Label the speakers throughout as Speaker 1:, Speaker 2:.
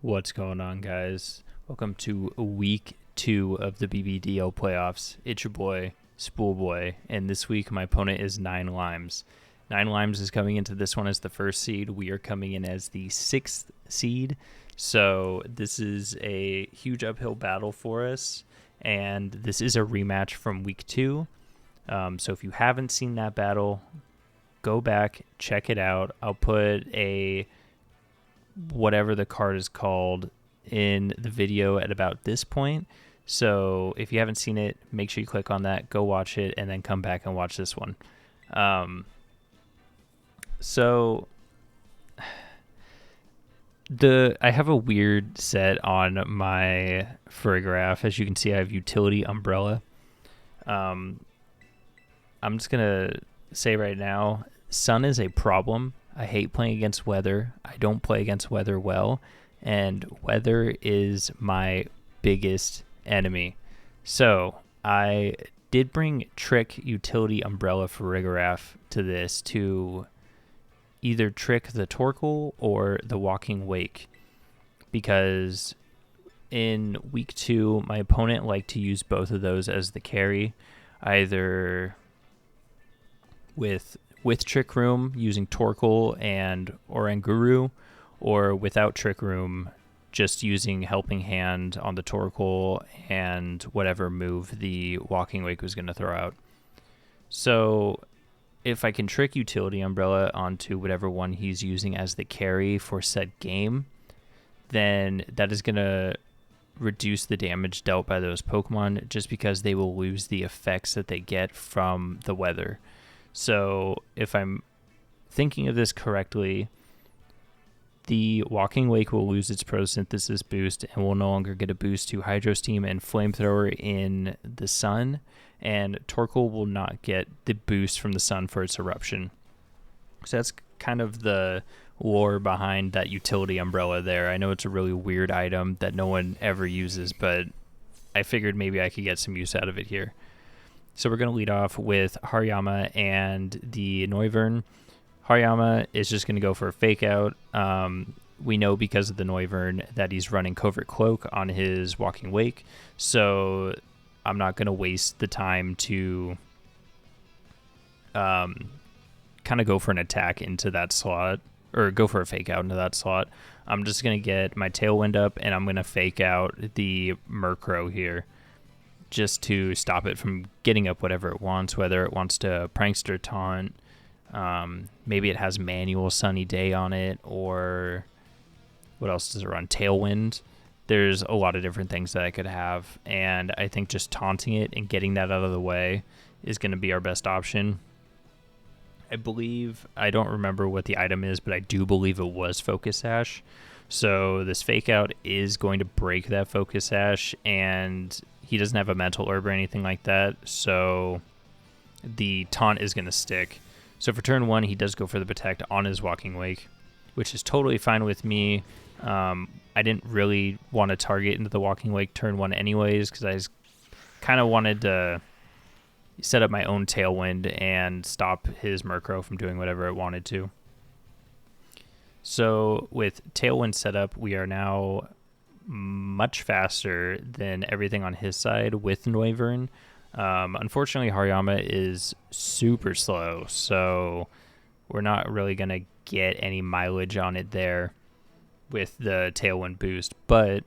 Speaker 1: What's going on, guys? Welcome to week 2 of the BBDL playoffs. It's your boy, Spoolboy, and this week my opponent is NineLimez. NineLimez is coming into this one as the first seed. We are coming in as the 6th seed, so this is a huge uphill battle for us, and this is a rematch from week 2. So if you haven't seen that battle, go back, check it out. I'll put a whatever the card is called in the video at about this point. So if you haven't seen it, make sure you click on that, go watch it, and then come back and watch this one. So I have a weird set on my photograph. As you can see, I have utility umbrella. I'm just gonna say right now, sun is a problem. I hate playing against weather. I don't play against weather well, and weather is my biggest enemy. So I did bring trick utility umbrella for Rigoraph to this to either trick the Torkoal or the Walking Wake, because in week 2 my opponent liked to use both of those as the carry, either with Trick Room using Torkoal and Oranguru, or without Trick Room just using Helping Hand on the Torkoal and whatever move the Walking Wake was going to throw out. So if I can trick Utility Umbrella onto whatever one he's using as the carry for said game, then that is going to reduce the damage dealt by those Pokemon, just because they will lose the effects that they get from the weather. So if I'm thinking of this correctly, the Walking Wake will lose its photosynthesis boost and will no longer get a boost to Hydro Steam and Flamethrower in the sun, and Torkoal will not get the boost from the sun for its eruption. So that's kind of the lore behind that utility umbrella there. I know it's a really weird item that no one ever uses, but I figured maybe I could get some use out of it here. So we're going to lead off with Hariyama and the Noivern. Hariyama is just going to go for a fake out. We know because of the Noivern that he's running Covert Cloak on his Walking Wake, so I'm not going to waste the time to kind of go for an attack into that slot, or go for a fake out into that slot. I'm just going to get my Tailwind up, and I'm going to fake out the Murkrow here, just to stop it from getting up whatever it wants, whether it wants to Prankster Taunt, maybe it has Manual Sunny Day on it, or what else does it run? Tailwind. There's a lot of different things that I could have, and I think just taunting it and getting that out of the way is going to be our best option. I don't remember what the item is, but I do believe it was Focus Sash. So this fake out is going to break that Focus Sash, and he doesn't have a Mental Herb or anything like that, so the taunt is going to stick. So for turn 1, he does go for the Protect on his Walking Wake, which is totally fine with me. I didn't really want to target into the Walking Wake turn 1 anyways, because I kind of wanted to set up my own Tailwind and stop his Murkrow from doing whatever it wanted to. So with Tailwind set up, we are now much faster than everything on his side with Noivern. Unfortunately, Hariyama is super slow, so we're not really going to get any mileage on it there with the Tailwind boost. But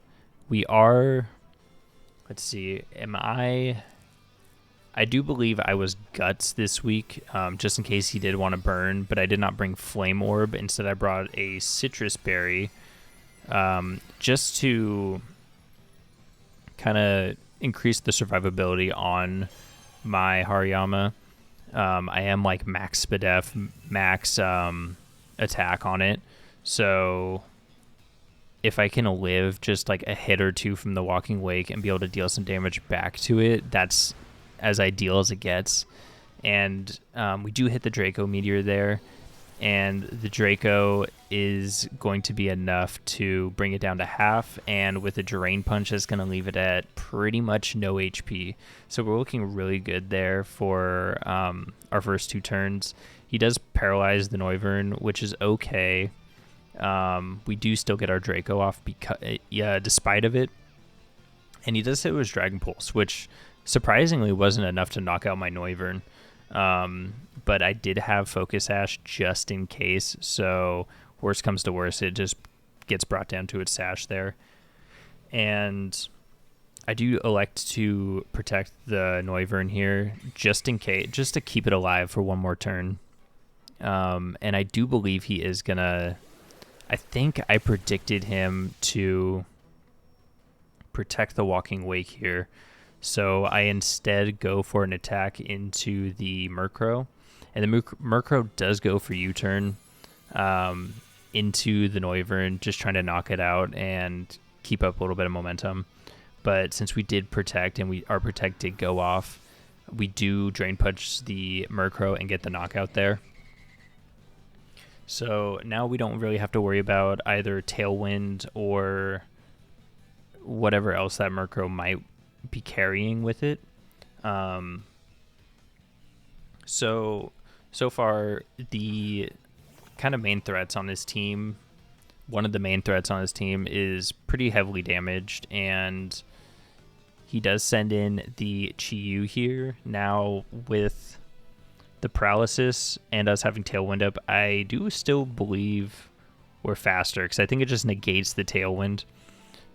Speaker 1: we are, let's see, I do believe I was Guts this week, just in case he did want to burn, but I did not bring Flame Orb. Instead, I brought a Citrus Berry, just to kind of increase the survivability on my Hariyama. I am like max Spadef, max attack on it, so if I can live just like a hit or two from the Walking Wake and be able to deal some damage back to it, that's as ideal as it gets. And we do hit the Draco Meteor there, and the Draco is going to be enough to bring it down to half, and with a Drain Punch that's going to leave it at pretty much no HP. So we're looking really good there for our first 2 turns. He does paralyze the Noivern, which is okay. We do still get our Draco off despite of it. And he does hit with Dragon Pulse, which surprisingly wasn't enough to knock out my Noivern. But I did have Focus Sash just in case, so worst comes to worst, it just gets brought down to its Sash there. And I do elect to protect the Noivern here just in case, just to keep it alive for one more turn. And I do believe he is gonna, I think I predicted him to protect the Walking Wake here. So I instead go for an attack into the Murkrow. And the Murkrow does go for U-turn into the Noivern, just trying to knock it out and keep up a little bit of momentum. But since we did protect and our protect did go off, we do Drain Punch the Murkrow and get the knockout there. So now we don't really have to worry about either Tailwind or whatever else that Murkrow might be carrying with it. So far, the kind of main threats on his team, one of the main threats on his team is pretty heavily damaged, and he does send in the Chi-Yu here. Now with the Paralysis and us having Tailwind up, I do still believe we're faster because I think it just negates the Tailwind.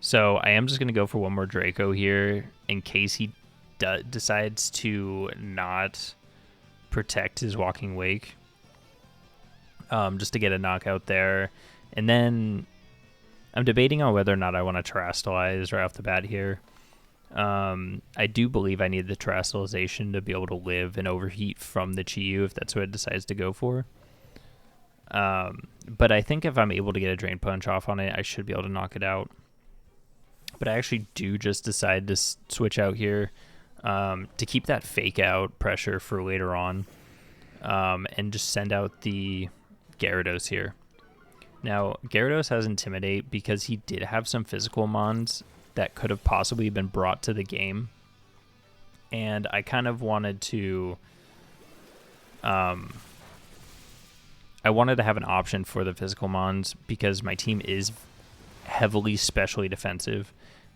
Speaker 1: So I am just going to go for one more Draco here in case he decides to not protect his Walking Wake, just to get a knockout there. And then I'm debating on whether or not I want to Terastallize right off the bat here. I do believe I need the Terastallization to be able to live and overheat from the Chi-Yu if that's what it decides to go for. But I think if I'm able to get a Drain Punch off on it, I should be able to knock it out. But I actually do just decide to switch out here to keep that fake out pressure for later on, and just send out the Gyarados here. Now, Gyarados has Intimidate because he did have some physical mons that could have possibly been brought to the game. And I kind of wanted to... I wanted to have an option for the physical mons because my team is heavily specially defensive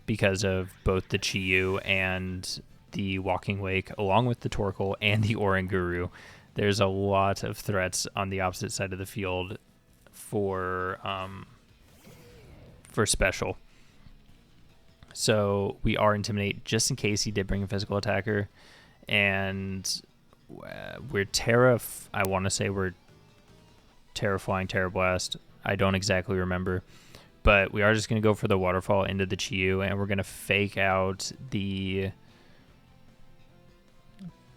Speaker 1: because of both the Chi-Yu and the Walking Wake, along with the Torkoal and the Oranguru. There's a lot of threats on the opposite side of the field for special. So we are Intimidate just in case he did bring a physical attacker. And we're I want to say we're Terraflying, Terra Blast. I don't exactly remember. But we are just going to go for the Waterfall into the Chi-Yu, and we're going to fake out the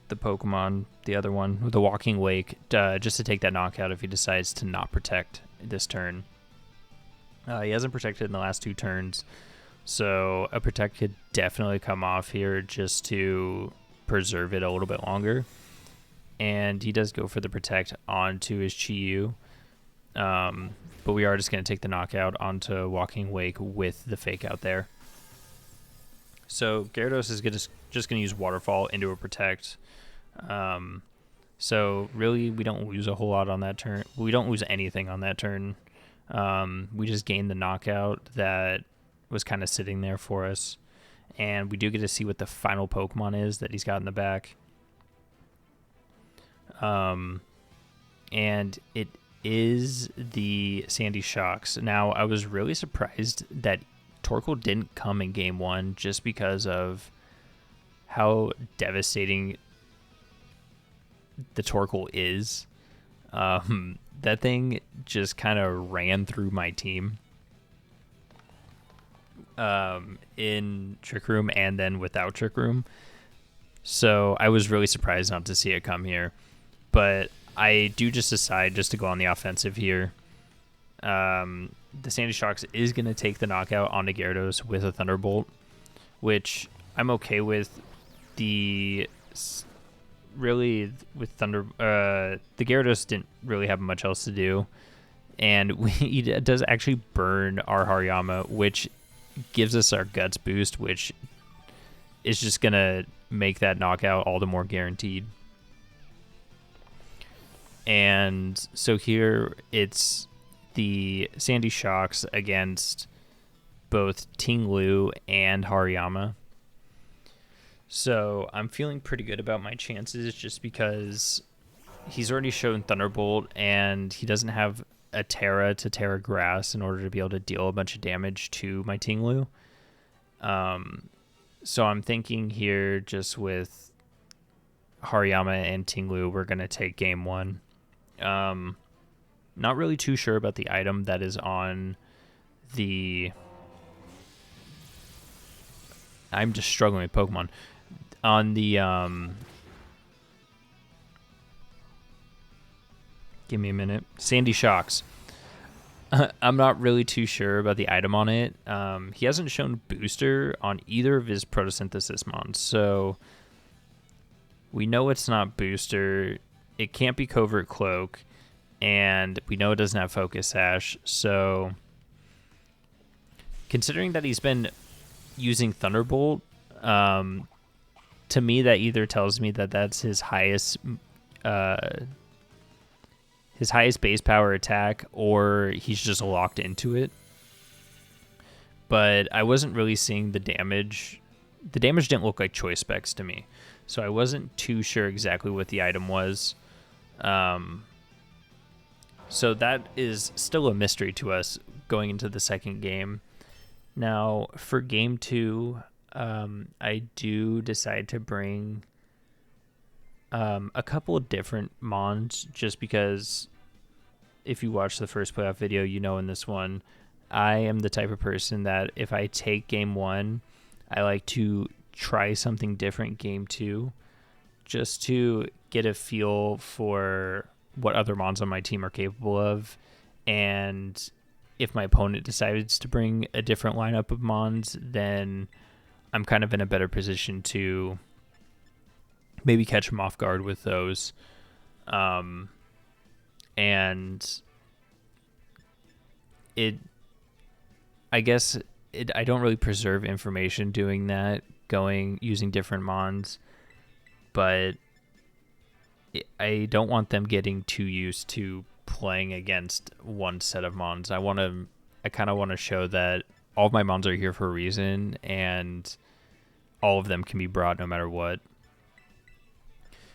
Speaker 1: Pokemon, the other one, the Walking Wake, just to take that knockout if he decides to not protect this turn. He hasn't protected in the last 2 turns, so a protect could definitely come off here just to preserve it a little bit longer. And he does go for the protect onto his Chi-Yu. But we are just going to take the knockout onto Walking Wake with the fake out there. So Gyarados is just going to use Waterfall into a protect. So really we don't lose a whole lot on that turn. We don't lose anything on that turn. We just gain the knockout that was kind of sitting there for us. And we do get to see what the final Pokemon is that he's got in the back. And it is the Sandy Shocks. Now, I was really surprised that Torkoal didn't come in game 1 just because of how devastating the Torkoal is. That thing just kind of ran through my team in Trick Room and then without Trick Room. So I was really surprised not to see it come here. But I do just decide just to go on the offensive here. The Sandy Shocks is going to take the knockout onto Gyarados with a Thunderbolt, which I'm okay with. The Gyarados didn't really have much else to do, and he does actually burn our Hariyama, which gives us our Guts boost, which is just going to make that knockout all the more guaranteed. And so here it's the Sandy Shocks against both Ting-Lu and Hariyama. So I'm feeling pretty good about my chances just because he's already shown Thunderbolt and he doesn't have a Terra to Terra Grass in order to be able to deal a bunch of damage to my Ting-Lu. So I'm thinking here just with Hariyama and Ting-Lu, we're going to take game one. Not really too sure about the item that is on the... I'm just struggling with Pokemon. On the... Give me a minute. Sandy Shocks. I'm not really too sure about the item on it. He hasn't shown booster on either of his photosynthesis mons, so we know it's not booster. It can't be covert cloak, and we know it doesn't have focus sash. So considering that he's been using Thunderbolt, to me that either tells me that that's his highest base power attack, or he's just locked into it. But I wasn't really seeing the damage. The damage didn't look like choice specs to me, so I wasn't too sure exactly what the item was. So that is still a mystery to us going into the second game. Now, for game two, I do decide to bring a couple of different mons, just because if you watch the first playoff video, you know in this one, I am the type of person that if I take game one, I like to try something different game two, just to get a feel for what other mons on my team are capable of. And if my opponent decides to bring a different lineup of mons, then I'm kind of in a better position to maybe catch them off guard with those. And I don't really preserve information doing that, using different mons, but I don't want them getting too used to playing against one set of mons. I kind of want to show that all of my mons are here for a reason, and all of them can be brought no matter what.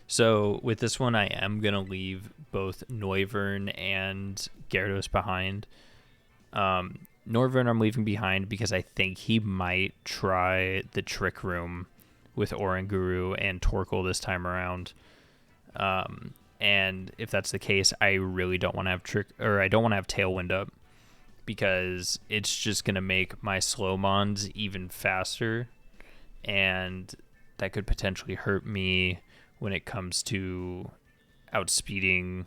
Speaker 1: So with this one, I am going to leave both Noivern and Gyarados behind. Noivern I'm leaving behind because I think he might try the Trick Room with Oranguru and Torkoal this time around. And if that's the case, I really don't want to have Tailwind up, because it's just going to make my slow mons even faster, and that could potentially hurt me when it comes to outspeeding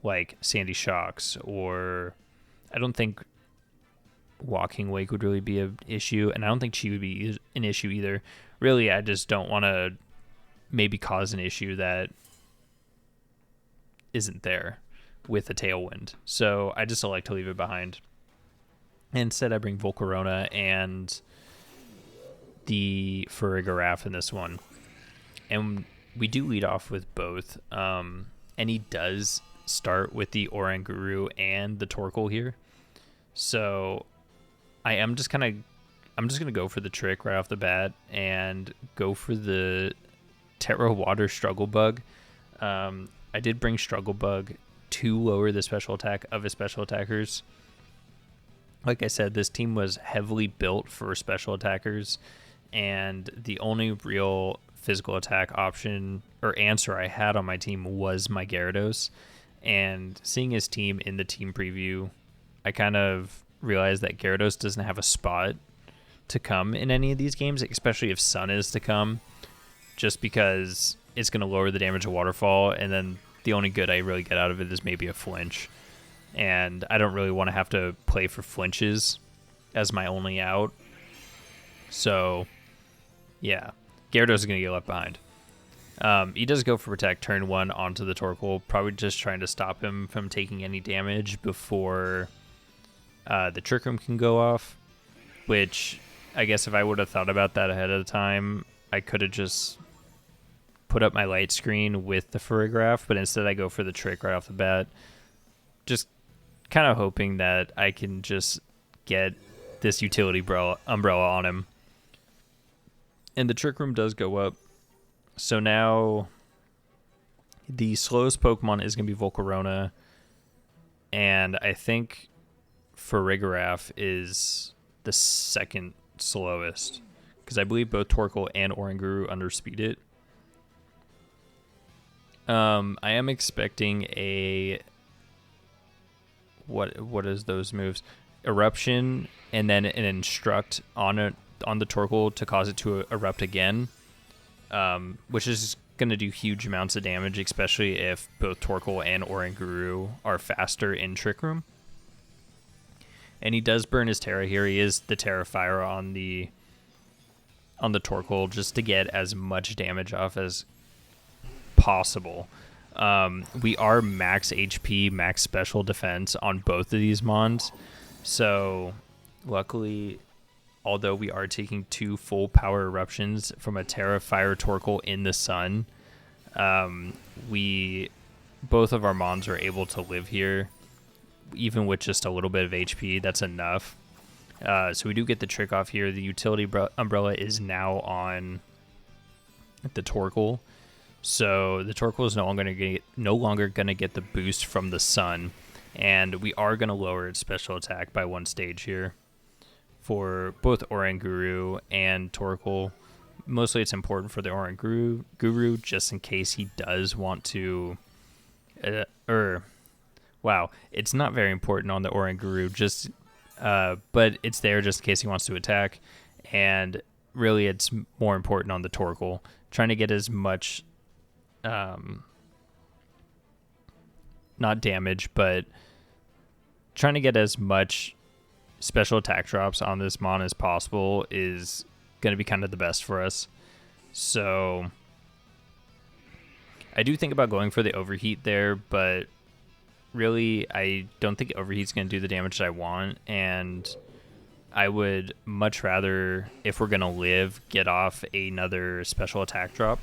Speaker 1: like Sandy Shocks, or I don't think Walking Wake would really be an issue, and I don't think Chi would be an issue either. Really, I just don't want to maybe cause an issue that isn't there with a Tailwind. So I just like to leave it behind. Instead, I bring Volcarona and the Farigiraf in this one. And we do lead off with both. And he does start with the Oranguru and the Torkoal here. So I'm just going to go for the trick right off the bat and go for the Terra Water Struggle Bug. I did bring Struggle Bug to lower the special attack of his special attackers. Like I said, this team was heavily built for special attackers, and the only real physical attack option or answer I had on my team was my Gyarados. And seeing his team in the team preview, I kind of realized that Gyarados doesn't have a spot to come in any of these games, especially if Sun is to come, just because it's going to lower the damage of Waterfall, and then the only good I really get out of it is maybe a flinch. And I don't really want to have to play for flinches as my only out. So, yeah, Gyarados is going to get left behind. He does go for Protect turn 1 onto the Torkoal, probably just trying to stop him from taking any damage before the Trick Room can go off, which I guess if I would have thought about that ahead of time, I could have just put up my light screen with the Farigiraf, but instead I go for the trick right off the bat. Just kind of hoping that I can just get this utility umbrella on him. And the Trick Room does go up. So now the slowest Pokemon is going to be Volcarona. And I think Farigiraf is the second slowest. Because I believe both Torkoal and Oranguru underspeed it. I am expecting a... What is those moves? Eruption and then an Instruct on the Torkoal to cause it to erupt again, which is going to do huge amounts of damage, especially if both Torkoal and Oranguru are faster in Trick Room. And he does burn his Terra here. He is the Terra Fire on the Torkoal just to get as much damage off as possible. We are max HP, max special defense on both of these mons. So luckily, although we are taking 2 full power eruptions from a Terra Fire Torkoal in the sun, both of our mons are able to live here. Even with just a little bit of HP, that's enough. So we do get the trick off here. The utility umbrella is now on the Torkoal. So the Torkoal is no longer going to get the boost from the sun. And we are going to lower its special attack by 1 stage here for both Oranguru and Torkoal. Mostly it's important for the Oranguru just in case he does want to... Wow, it's not very important on the Oranguru, but it's there just in case he wants to attack. And really it's more important on the Torkoal. Trying to get as much... not damage, but trying to get as much special attack drops on this mon as possible is going to be kind of the best for us. So I do think about going for the overheat there, but really I don't think overheat's going to do the damage that I want, and I would much rather, if we're going to live, get off another special attack drop.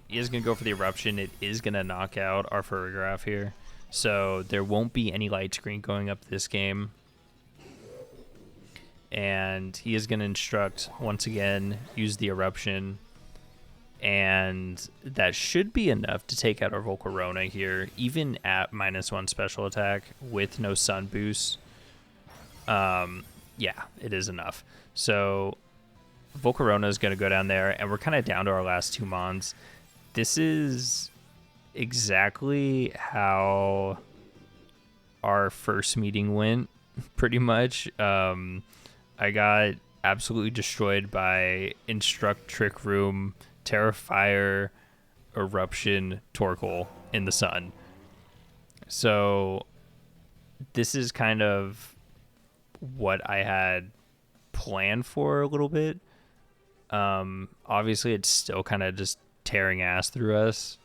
Speaker 1: He is going to go for the eruption. It is going to knock out our Farigiraf here. So there won't be any light screen going up this game. And he is going to instruct, once again, use the eruption. And that should be enough to take out our Volcarona here, even at -1 special attack with no sun boost. Yeah, it is enough. So Volcarona is going to go down there, and we're kind of down to our last 2 mons. This is exactly how our first meeting went, pretty much. I got absolutely destroyed by Instruct, Trick Room, Terra Fire, Eruption, Torkoal in the sun. So this is kind of what I had planned for a little bit. Obviously it's still kind of just tearing ass through us,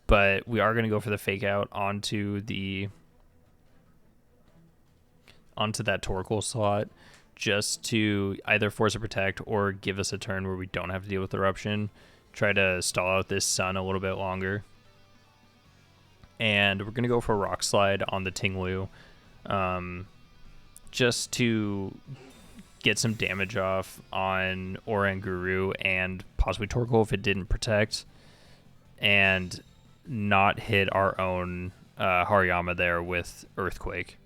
Speaker 1: but we are going to go for the fake out onto that Torkoal slot just to either force a protect or give us a turn where we don't have to deal with eruption. Try to stall out this sun a little bit longer. And we're going to go for a rock slide on the Ting-Lu, just to get some damage off on Oranguru and possibly Torkoal if it didn't protect, and not hit our own Hariyama there with Earthquake.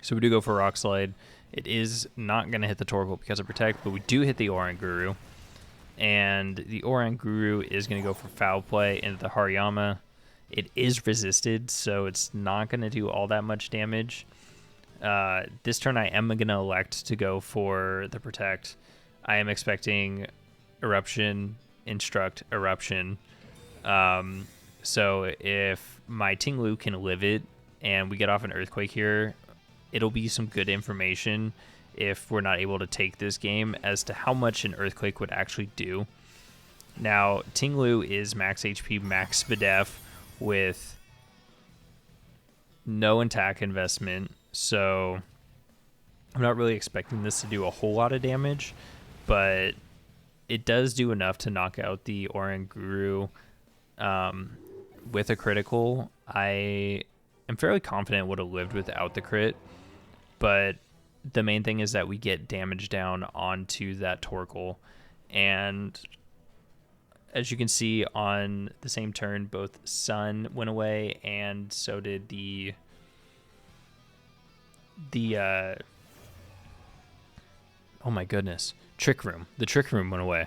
Speaker 1: So we do go for Rock Slide. It is not going to hit the Torkoal because of Protect, but we do hit the Oranguru. And the Oranguru is going to go for Foul Play into the Hariyama. It is resisted, so it's not going to do all that much damage. This turn I am going to elect to go for the Protect. I am expecting Eruption, Instruct, Eruption. So if my Ting-Lu can live it and we get off an Earthquake here, it'll be some good information if we're not able to take this game as to how much an Earthquake would actually do. Now, Ting-Lu is max HP, max SPDEF with no attack investment, so I'm not really expecting this to do a whole lot of damage, but it does do enough to knock out the Oranguru with a critical. I am fairly confident would have lived without the crit, but the main thing is that we get damage down onto that Torkoal, and as you can see on the same turn, both Sun went away, and so did the oh my goodness, Trick Room. The Trick Room went away.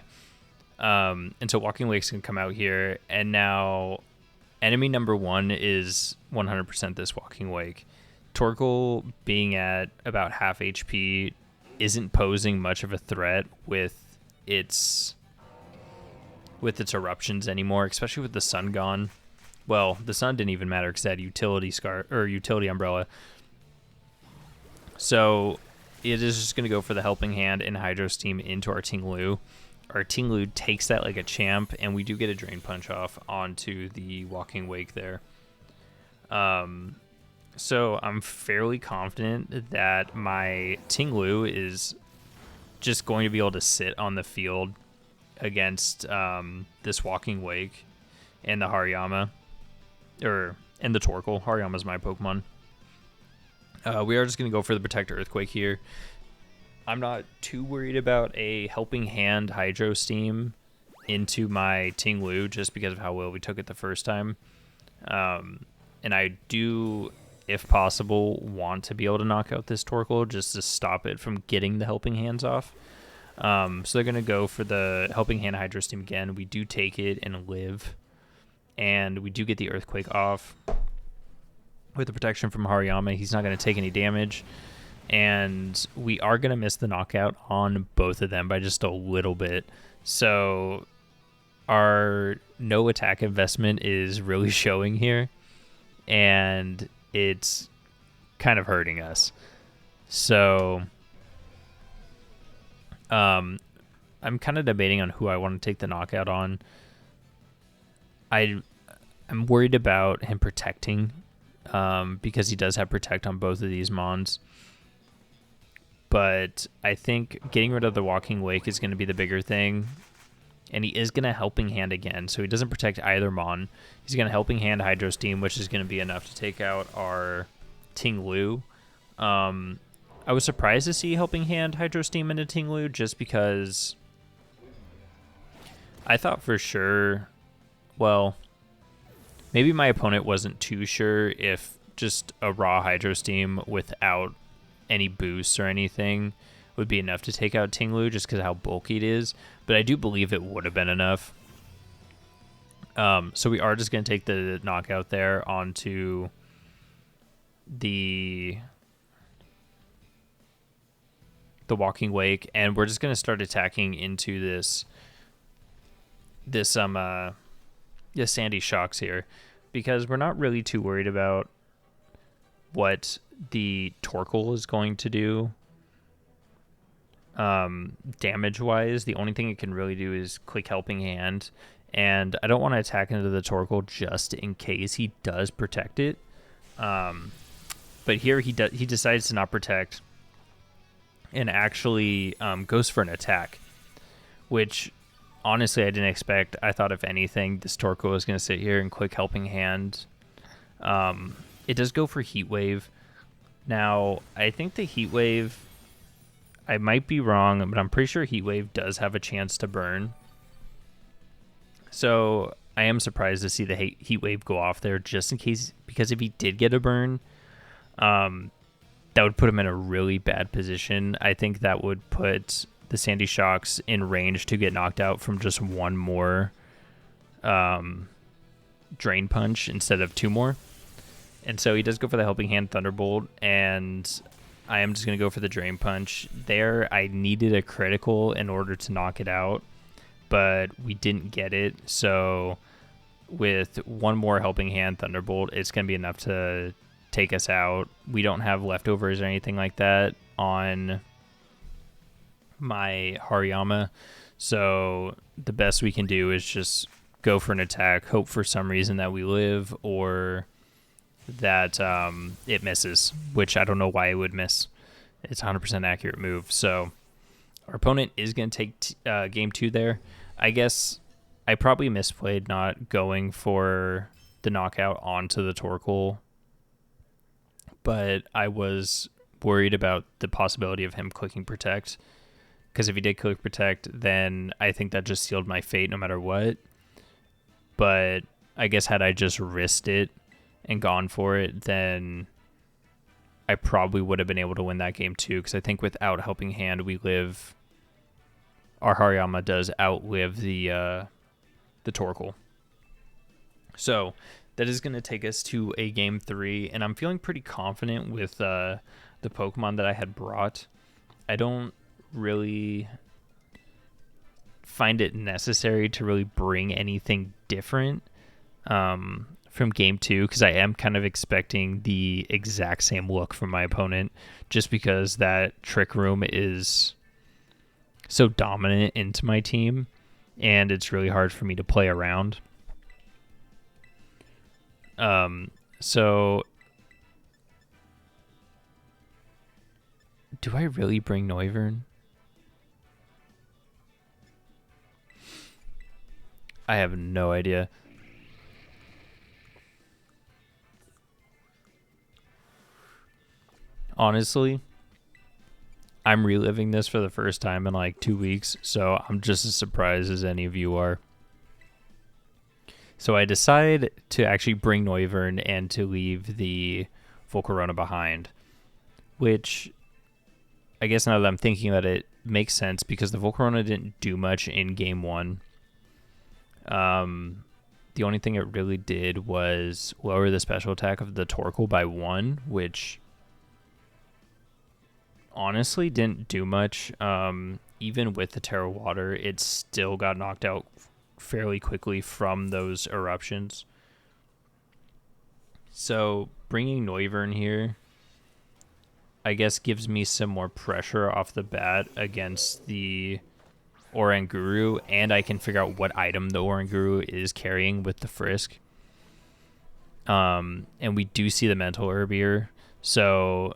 Speaker 1: And so Walking Wake's can come out here, and now enemy number 1 is 100% this Walking Wake. Torkoal being at about half HP isn't posing much of a threat with its eruptions anymore, especially with the Sun gone. Well, the Sun didn't even matter because it had utility umbrella. So it is just going to go for the Helping Hand and Hydro Steam into our Ting-Lu. Our Ting-Lu takes that like a champ, and we do get a Drain Punch off onto the Walking Wake there. So I'm fairly confident that my Ting-Lu is just going to be able to sit on the field against this Walking Wake and the Hariyama, and the Torkoal. Hariyama's my Pokemon. We are just going to go for the Protect Earthquake here. I'm not too worried about a Helping Hand Hydro Steam into my Ting-Lu just because of how well we took it the first time. And I do, if possible, want to be able to knock out this Torkoal just to stop it from getting the Helping Hands off. So they're going to go for the Helping Hand Hydro Steam again. We do take it and live. And we do get the Earthquake off. With the protection from Hariyama, he's not going to take any damage. And we are going to miss the knockout on both of them by just a little bit. So our no attack investment is really showing here. And it's kind of hurting us. So I'm kind of debating on who I want to take the knockout on. I'm worried about him protecting because he does have Protect on both of these Mons. But I think getting rid of the Walking Wake is going to be the bigger thing. And he is going to Helping Hand again, so he doesn't protect either Mon. He's going to Helping Hand Hydro Steam, which is going to be enough to take out our Ting-Lu. I was surprised to see Helping Hand Hydro Steam into Ting-Lu just because I thought for sure, well, maybe my opponent wasn't too sure if just a raw Hydro Steam without any boosts or anything would be enough to take out Ting-Lu just because of how bulky it is. But I do believe it would have been enough. So we are just going to take the knockout there onto the Walking Wake, and we're just going to start attacking into this Sandy Shocks here, because we're not really too worried about what the Torkoal is going to do damage wise. The only thing it can really do is click Helping Hand, and I don't want to attack into the Torkoal just in case he does protect it. But here he decides to not protect and actually goes for an attack, which honestly I didn't expect. I thought if anything this Torkoal was going to sit here and click Helping Hand. It does go for Heat Wave. Now I think the Heat Wave, I might be wrong, but I'm pretty sure Heat Wave does have a chance to burn. So I am surprised to see the Heat Wave go off there just in case, because if he did get a burn, that would put him in a really bad position. I think that would put the Sandy Shocks in range to get knocked out from just one more Drain Punch instead of two more. And so he does go for the Helping Hand Thunderbolt, and I am just going to go for the Drain Punch. There, I needed a critical in order to knock it out, but we didn't get it. So with one more Helping Hand Thunderbolt, it's going to be enough to take us out. We don't have leftovers or anything like that on my Hariyama, so the best we can do is just go for an attack, hope for some reason that we live or that it misses, which I don't know why it would miss. It's 100% accurate move. So our opponent is going to take game 2 there. I guess I probably misplayed not going for the knockout onto the Torkoal but I was worried about the possibility of him clicking protect. Because if he did click protect, then I think that just sealed my fate no matter what. But I guess had I just risked it and gone for it, then I probably would have been able to win that game too. Because I think without helping hand, our Hariyama does outlive the Torkoal. So that is going to take us to a game 3, and I'm feeling pretty confident with the Pokemon that I had brought. I don't really find it necessary to really bring anything different from game 2, because I am kind of expecting the exact same look from my opponent, just because that Trick Room is so dominant into my team, and it's really hard for me to play around. So do I really bring Noivern? I have no idea. Honestly, I'm reliving this for the first time in like 2 weeks, so I'm just as surprised as any of you are. So I decide to actually bring Noivern and to leave the Volcarona behind, which I guess now that I'm thinking about it makes sense because the Volcarona didn't do much in game 1. The only thing it really did was lower the special attack of the Torkoal by 1, which honestly didn't do much. Even with the Terra Water, it still got knocked out fairly quickly from those eruptions. So bringing Noivern here, I guess, gives me some more pressure off the bat against the Oranguru, and I can figure out what item the Oranguru is carrying with the Frisk. And we do see the Mental Herb here, so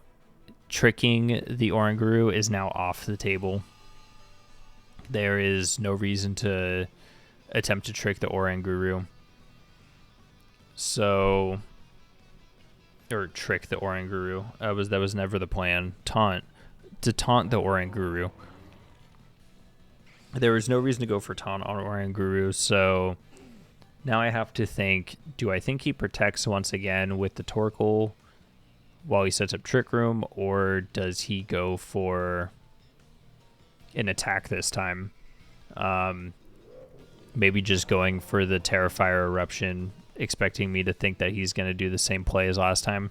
Speaker 1: tricking the Oranguru is now off the table. There is no reason to attempt to trick the Oranguru. Or trick the Oranguru. That was never the plan. To taunt the Oranguru. There was no reason to go for taunt on Oranguru, so now I have to think, do I think he protects once again with the Torkoal while he sets up Trick Room, or does he go for an attack this time? Maybe just going for the Terrifier Eruption, expecting me to think that he's going to do the same play as last time.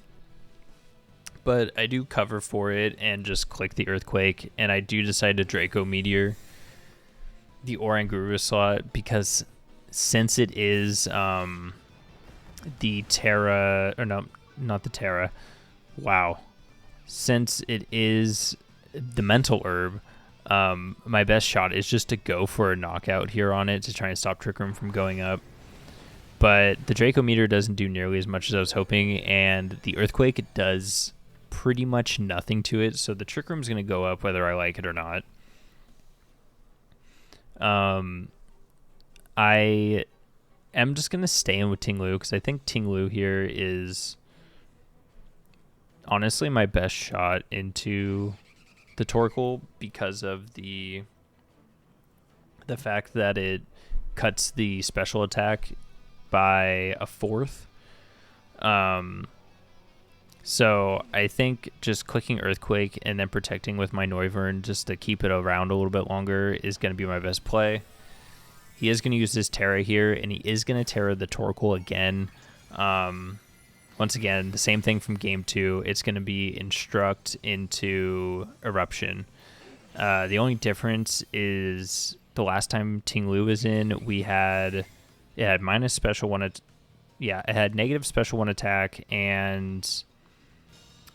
Speaker 1: But I do cover for it and just click the Earthquake, and I do decide to Draco Meteor the Oranguru slot, because since it is the Terra, or no, not the Terra, wow. Since it is the Mental Herb, my best shot is just to go for a knockout here on it to try and stop Trick Room from going up. But the Draco Meteor doesn't do nearly as much as I was hoping, and the Earthquake does pretty much nothing to it, so the Trick Room's going to go up whether I like it or not. I am just going to stay in with Ting-Lu, because I think Ting-Lu here is honestly my best shot into the Torkoal, because of the fact that it cuts the special attack by a 4th. So I think just clicking Earthquake and then protecting with my Noivern just to keep it around a little bit longer is going to be my best play. He is going to use this Terra here, and he is going to Terra the Torkoal again. Once again, the same thing from game 2. It's going to be Instruct into Eruption. The only difference is the last time Ting-Lu was in, it had minus special 1. It had negative special 1 attack and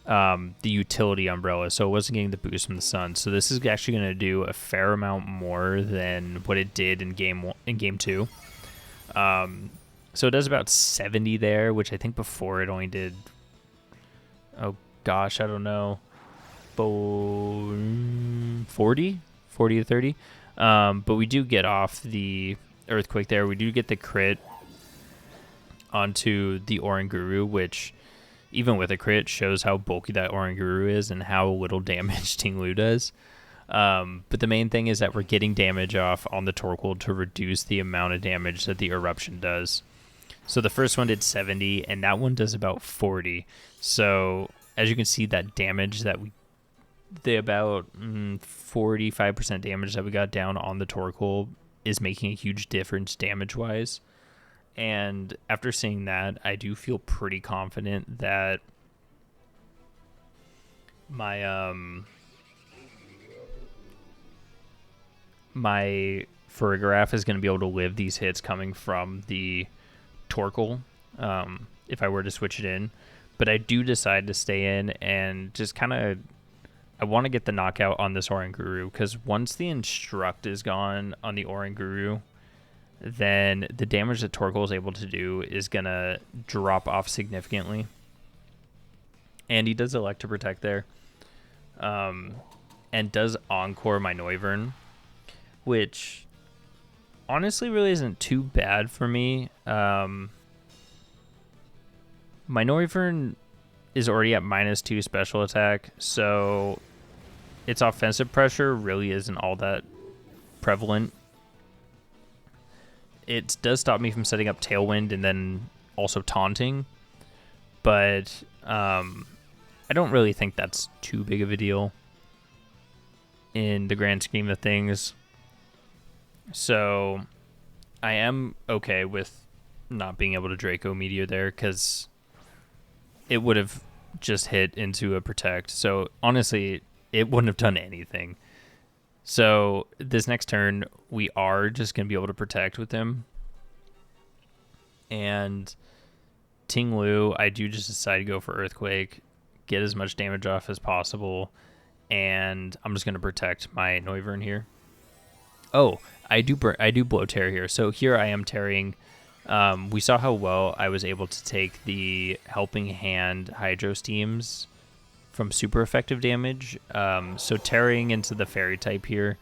Speaker 1: the utility umbrella, so it wasn't getting the boost from the sun. So this is actually going to do a fair amount more than what it did in game 2. So it does about 70 there, which I think before it only did, oh gosh, I don't know, 40 to 30. But we do get off the Earthquake there. We do get the crit onto the Oranguru, which even with a crit, shows how bulky that Oranguru is and how little damage Ting-Lu does. But the main thing is that we're getting damage off on the Torkoal to reduce the amount of damage that the Eruption does. So the first one did 70, and that one does about 40. So as you can see, that damage that the about 45% damage that we got down on the Torkoal is making a huge difference damage-wise. And after seeing that, I do feel pretty confident that my my Farigiraf is going to be able to live these hits coming from the Torkoal if I were to switch it in. But I do decide to stay in and just kind of, I want to get the knockout on this Oranguru, because once the Instruct is gone on the Oranguru, then the damage that Torkoal is able to do is going to drop off significantly. And he does elect to protect there. And does Encore my Noivern, which honestly really isn't too bad for me. My Noivern is already at -2 special attack, so its offensive pressure really isn't all that prevalent. It does stop me from setting up Tailwind and then also taunting, but I don't really think that's too big of a deal in the grand scheme of things. So I am okay with not being able to Draco Meteor there, because it would have just hit into a protect. So honestly, it wouldn't have done anything. So this next turn, we are just going to be able to protect with him. And Ting-Lu, I do just decide to go for Earthquake, get as much damage off as possible, and I'm just going to protect my Noivern here. Oh, I do blow tear here. So here I am tearing. We saw how well I was able to take the Helping Hand Hydro Steams from super effective damage. So tearing into the Fairy type here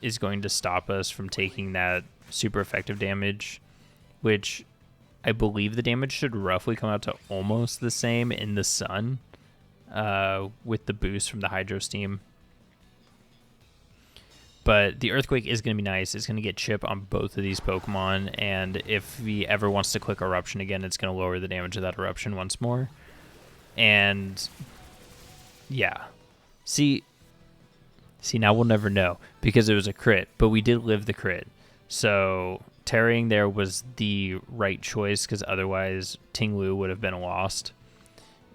Speaker 1: is going to stop us from taking that super effective damage, which I believe the damage should roughly come out to almost the same in the Sun with the boost from the Hydro Steam. But the Earthquake is going to be nice. It's going to get chip on both of these Pokemon, and if he ever wants to click Eruption again, it's going to lower the damage of that Eruption once more. And yeah. See, now we'll never know, because it was a crit, but we did live the crit. So tearing there was the right choice, because otherwise Ting-Lu would have been lost.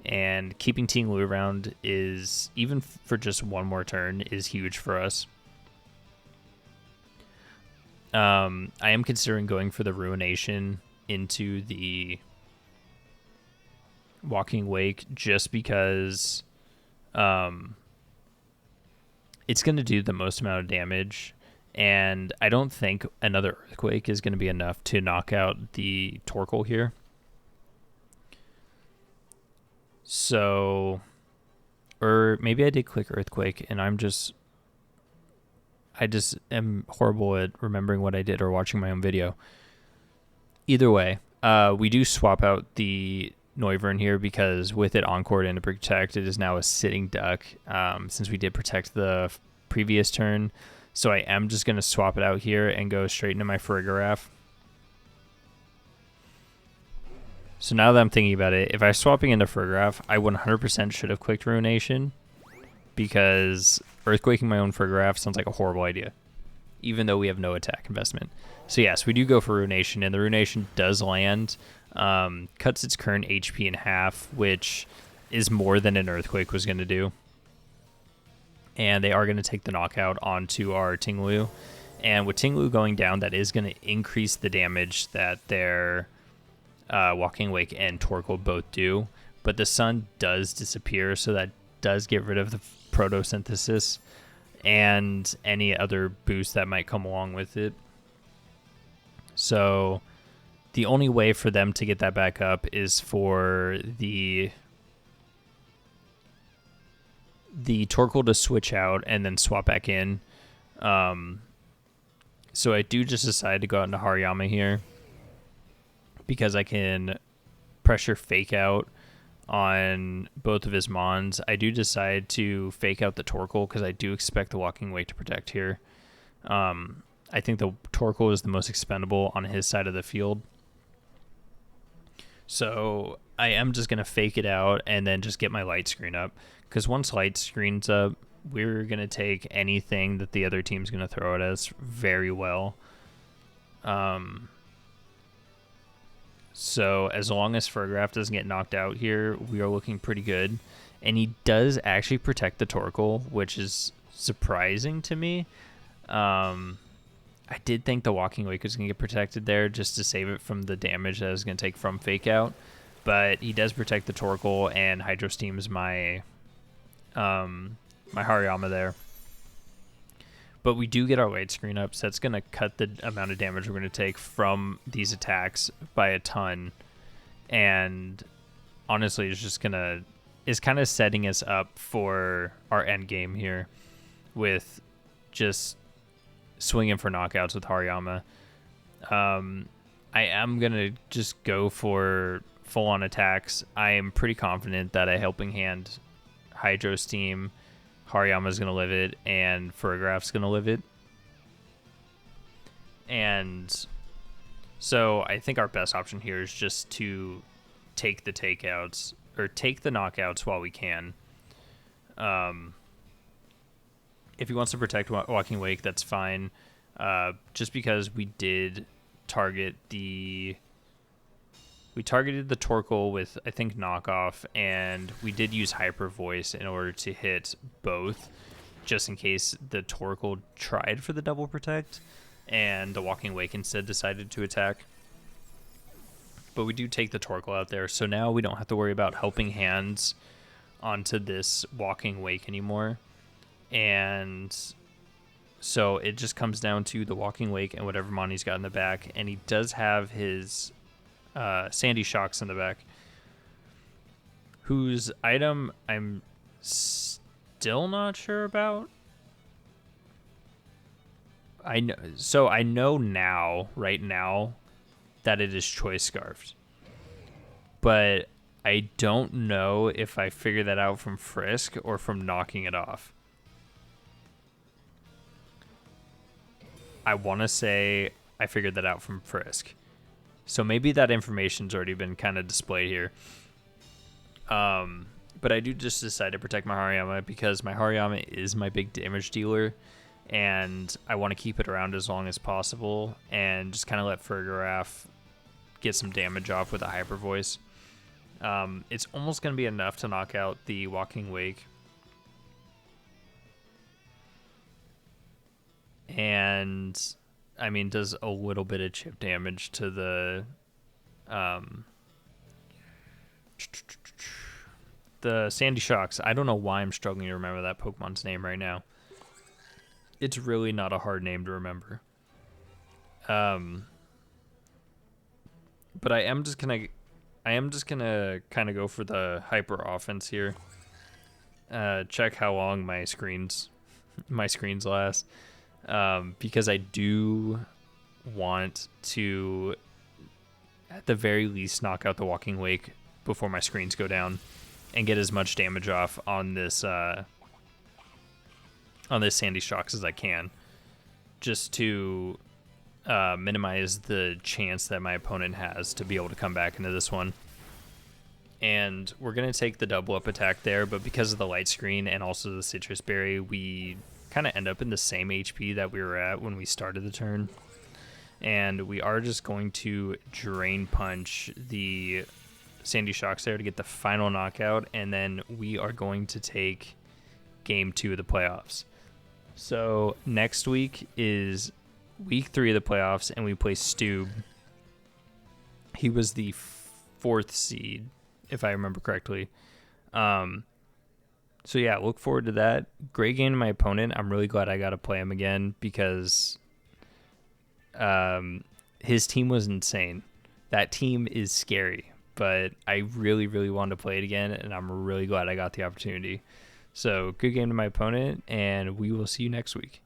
Speaker 1: And keeping Ting-Lu around is, even for just one more turn, is huge for us. I am considering going for the Ruination into the Walking Wake, just because it's going to do the most amount of damage, and I don't think another Earthquake is going to be enough to knock out the Torkoal here. So, or maybe I did click Earthquake, and I just am horrible at remembering what I did or watching my own video. Either way, we do swap out the Noivern here, because with it Encored and Protect, it is now a sitting duck, since we did protect the previous turn. So I am just going to swap it out here and go straight into my Farigiraf. So now that I'm thinking about it, if I was swapping into Farigiraf, I 100% should have clicked Ruination, because Earthquaking my own Farigiraf sounds like a horrible idea, even though we have no attack investment. So yes, we do go for Ruination, and the Ruination does land, cuts its current HP in half, which is more than an Earthquake was going to do. And they are going to take the knockout onto our Ting-Lu. And with Ting-Lu going down, that is going to increase the damage that their Walking Wake and Torkoal both do. But the Sun does disappear, so that does get rid of the Photosynthesis and any other boost that might come along with it. So the only way for them to get that back up is for the Torkoal to switch out and then swap back in. So I do just decide to go out into Hariyama here, because I can pressure Fake Out on both of his Mons, I do decide to fake out the Torkoal because I do expect the Walking Wake to protect here. I think the Torkoal is the most expendable on his side of the field. So I am just going to fake it out and then just get my light screen up. Because once light screen's up, we're going to take anything that the other team's going to throw at us very well. So as long as Furgraf doesn't get knocked out here, we are looking pretty good. And he does actually protect the Torkoal, which is surprising to me. I did think the Walking Wake was going to get protected there just to save it from the damage that I was going to take from Fake Out. But he does protect the Torkoal, and Hydro Steams my Hariyama there. But we do get our light screen up, so that's going to cut the amount of damage we're going to take from these attacks by a ton. And honestly, it's kind of setting us up for our end game here with just swinging for knockouts with Hariyama. I am going to just go for full-on attacks. I am pretty confident that a Helping Hand Hydro Steam, Hariyama's going to live it, and Furgraf's going to live it. And so I think our best option here is just to take the takeouts, or take the knockouts while we can. If he wants to protect Walking Wake, that's fine. Just because we did target we targeted the Torkoal with, I think, knockoff, and we did use Hyper Voice in order to hit both, just in case the Torkoal tried for the double protect, and the Walking Wake instead decided to attack. But we do take the Torkoal out there, so now we don't have to worry about Helping Hands onto this Walking Wake anymore. And so it just comes down to the Walking Wake and whatever mon he's got in the back. And he does have his Sandy Shocks in the back, whose item I'm still not sure about. I know now, right now, that it is Choice Scarfed. But I don't know if I figured that out from Frisk or from knocking it off. I want to say I figured that out from Frisk. So maybe that information's already been kind of displayed here. But I do just decide to protect my Hariyama because my Hariyama is my big damage dealer. And I want to keep it around as long as possible and just kind of let Furgraf get some damage off with a Hyper Voice. It's almost going to be enough to knock out the Walking Wake. And, I mean, does a little bit of chip damage to the Sandy Shocks. I don't know why I'm struggling to remember that Pokemon's name right now. It's really not a hard name to remember. But I am just gonna kind of go for the hyper offense here. Check how long my screens last. Because I do want to, at the very least, knock out the Walking Wake before my screens go down and get as much damage off on this Sandy Shocks as I can, just to minimize the chance that my opponent has to be able to come back into this one. And we're going to take the double up attack there, but because of the light screen and also the Citrus Berry, we kind of end up in the same HP that we were at when we started the turn. And we are just going to Drain Punch the Sandy Shocks there to get the final knockout, and then we are going to take Game 2 of the playoffs. So next week is week 3 of the playoffs, and we play Stube. He was the 4th seed, if I remember correctly. So yeah, look forward to that. Great game to my opponent. I'm really glad I got to play him again because his team was insane. That team is scary, but I really, really wanted to play it again, and I'm really glad I got the opportunity. So good game to my opponent, and we will see you next week.